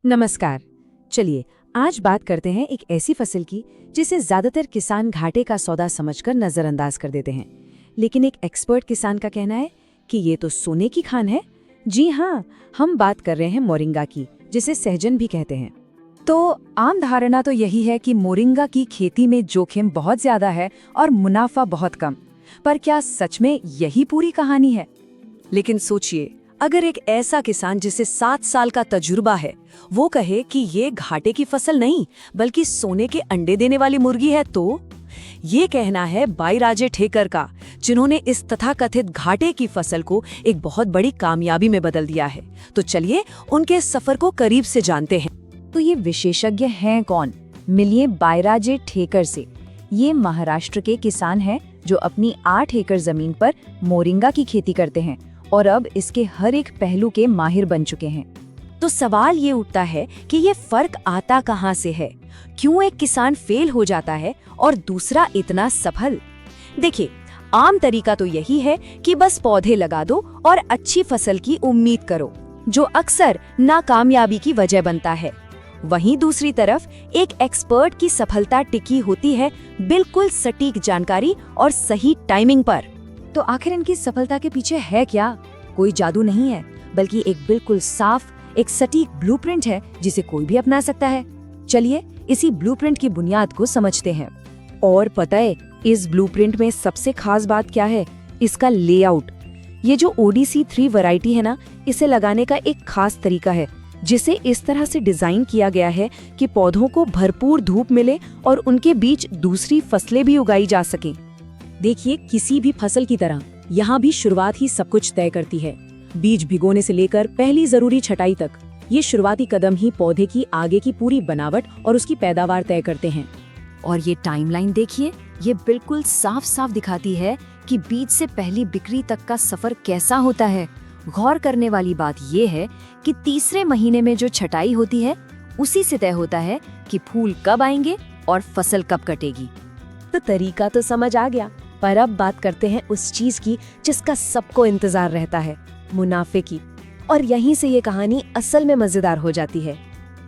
नमस्कार। चलिए आज बात करते हैं एक ऐसी फसल की जिसे ज्यादातर किसान घाटे का सौदा समझकर नजरअंदाज कर देते हैं, लेकिन एक एक्सपर्ट किसान का कहना है कि ये तो सोने की खान है। जी हाँ, हम बात कर रहे हैं मोरिंगा की, जिसे सहजन भी कहते हैं। तो आम धारणा तो यही है कि मोरिंगा की खेती में जोखिम बहुत ज्यादा है और मुनाफा बहुत कम। पर क्या सच में यही पूरी कहानी है? लेकिन सोचिए, अगर एक ऐसा किसान जिसे 7 साल का तजुर्बा है वो कहे कि ये घाटे की फसल नहीं बल्कि सोने के अंडे देने वाली मुर्गी है, तो ये कहना है बाईराजे ठेकर का, जिन्होंने इस तथाकथित घाटे की फसल को एक बहुत बड़ी कामयाबी में बदल दिया है। तो चलिए उनके सफर को करीब से जानते हैं। तो ये विशेषज्ञ हैं कौन? मिलिए बाईराजे ठेकर से। ये महाराष्ट्र के किसान हैं जो अपनी 8 एकड़ जमीन पर मोरिंगा की खेती करते हैं और अब इसके हर एक पहलू के माहिर बन चुके हैं। तो सवाल ये उठता है कि ये फर्क आता कहाँ से है? क्यों एक किसान फेल हो जाता है और दूसरा इतना सफल? देखिए, आम तरीका तो यही है कि बस पौधे लगा दो और अच्छी फसल की उम्मीद करो, जो अक्सर नाकामयाबी की वजह बनता है। वहीं दूसरी तरफ एक एक्सपर्ट की सफलता टिकी होती है बिल्कुल सटीक जानकारी और सही टाइमिंग पर। तो आखिर इनकी सफलता के पीछे है क्या? कोई जादू नहीं है, बल्कि एक बिल्कुल साफ, एक सटीक ब्लूप्रिंट है जिसे कोई भी अपना सकता है। चलिए इसी ब्लूप्रिंट की बुनियाद को समझते हैं। और पता है इस ब्लूप्रिंट में सबसे खास बात क्या है? इसका लेआउट। ये जो ओडीसी 3 वैरायटी है ना, इसे लगाने का एक खास तरीका है, जिसे इस तरह से डिजाइन किया गया है कि पौधों को भरपूर धूप मिले और उनके बीच दूसरी फसलें भी उगाई जा सकें। देखिए, किसी भी फसल की तरह यहाँ भी शुरुआत ही सब कुछ तय करती है। बीज भिगोने से लेकर पहली जरूरी छटाई तक, ये शुरुआती कदम ही पौधे की आगे की पूरी बनावट और उसकी पैदावार तय करते हैं। और ये टाइमलाइन देखिए, ये बिल्कुल साफ साफ दिखाती है कि बीज से पहली बिक्री तक का सफर कैसा होता है। गौर करने वाली बात ये है कि तीसरे महीने में जो छटाई होती है उसी से तय होता है कि फूल कब आएंगे और फसल कब कटेगी। तो तरीका तो समझ आ गया, पर अब बात करते हैं उस चीज की जिसका सबको इंतजार रहता है, मुनाफे की। और यहीं से ये कहानी असल में मजेदार हो जाती है।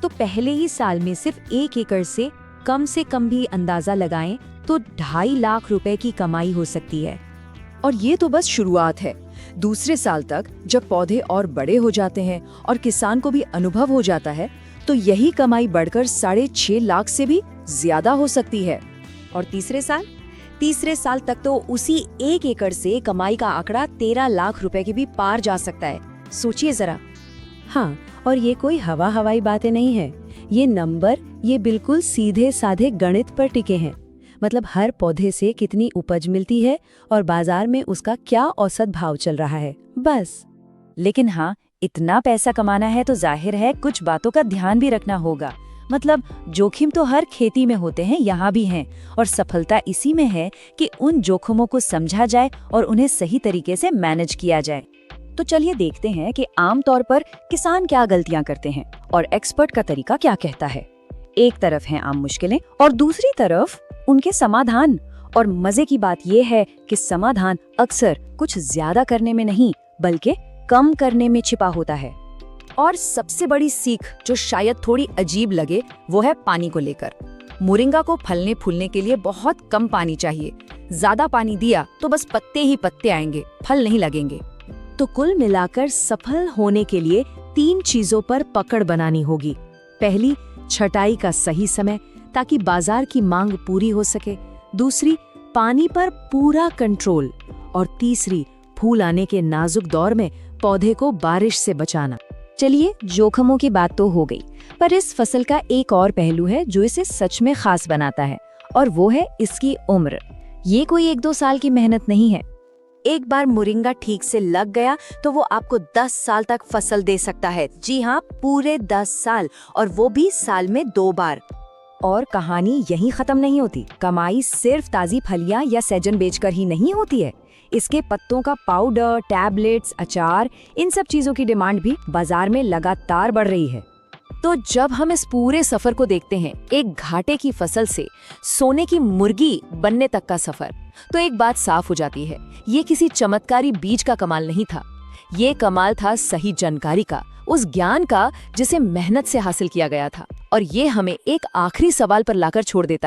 तो पहले ही साल में सिर्फ 1 एकड़ से कम भी अंदाजा लगाएं तो 2.5 लाख रुपए की कमाई हो सकती है। और ये तो बस शुरुआत है। दूसरे साल तक जब पौधे और बड़े हो जाते हैं और किसान को भी अनुभव हो जाता है, तो यही कमाई बढ़कर 6.5 लाख से भी ज्यादा हो सकती है। और तीसरे साल तक तो उसी 1 एकड़ से कमाई का आंकड़ा 13 लाख रुपए की भी पार जा सकता है। सोचिए जरा। हाँ, और ये कोई हवाई बातें नहीं है। ये नंबर ये बिल्कुल सीधे साधे गणित पर टिके हैं। मतलब हर पौधे से कितनी उपज मिलती है और बाजार में उसका क्या औसत भाव चल रहा है, बस। लेकिन हाँ, इतना पैसा कमाना है तो जाहिर है कुछ बातों का ध्यान भी रखना होगा। मतलब जोखिम तो हर खेती में होते हैं, यहाँ भी हैं, और सफलता इसी में है कि उन जोखिमों को समझा जाए और उन्हें सही तरीके से मैनेज किया जाए। तो चलिए देखते हैं कि आमतौर पर किसान क्या गलतियां करते हैं और एक्सपर्ट का तरीका क्या कहता है। एक तरफ हैं आम मुश्किलें और दूसरी तरफ उनके समाधान। और मजे की बात यह है कि समाधान अक्सर कुछ ज्यादा करने में नहीं बल्कि कम करने में छिपा होता है। और सबसे बड़ी सीख जो शायद थोड़ी अजीब लगे, वो है पानी को लेकर। मोरिंगा को फलने फूलने के लिए बहुत कम पानी चाहिए। ज्यादा पानी दिया तो बस पत्ते ही पत्ते आएंगे, फल नहीं लगेंगे। तो कुल मिलाकर सफल होने के लिए 3 चीजों पर पकड़ बनानी होगी। पहली, छटाई का सही समय ताकि बाजार की मांग पूरी हो सके। दूसरी, पानी पर पूरा कंट्रोल। और तीसरी, फूल आने के नाजुक दौर में पौधे को बारिश से बचाना। चलिए, जोखिमों की बात तो हो गई, पर इस फसल का एक और पहलू है जो इसे सच में खास बनाता है, और वो है इसकी उम्र। ये कोई 1-2 साल की मेहनत नहीं है। एक बार मोरिंगा ठीक से लग गया तो वो आपको 10 साल तक फसल दे सकता है। जी हाँ, पूरे 10 साल, और वो भी साल में 2 बार। और कहानी यहीं खत्म नहीं होती। कमाई सिर्फ ताजी फलियां या सहजन बेचकर ही नहीं होती है। इसके पत्तों का पाउडर, टैबलेट्स, अचार, इन सब चीजों की डिमांड भी बाजार में लगातार बढ़ रही है। तो जब हम इस पूरे सफर को देखते हैं, एक घाटे की फसल से सोने की मुर्गी बनने तक का सफर, तो एक बात साफ हो जाती है, ये किसी चमत्कारी बीज का कमाल नहीं था। ये कमाल था सही जानकारी का, उस ज्ञान का जिसे मेहनत से हासिल किया गया था। और ये हमें एक आखिरी सवाल पर लाकर छोड़ देता है।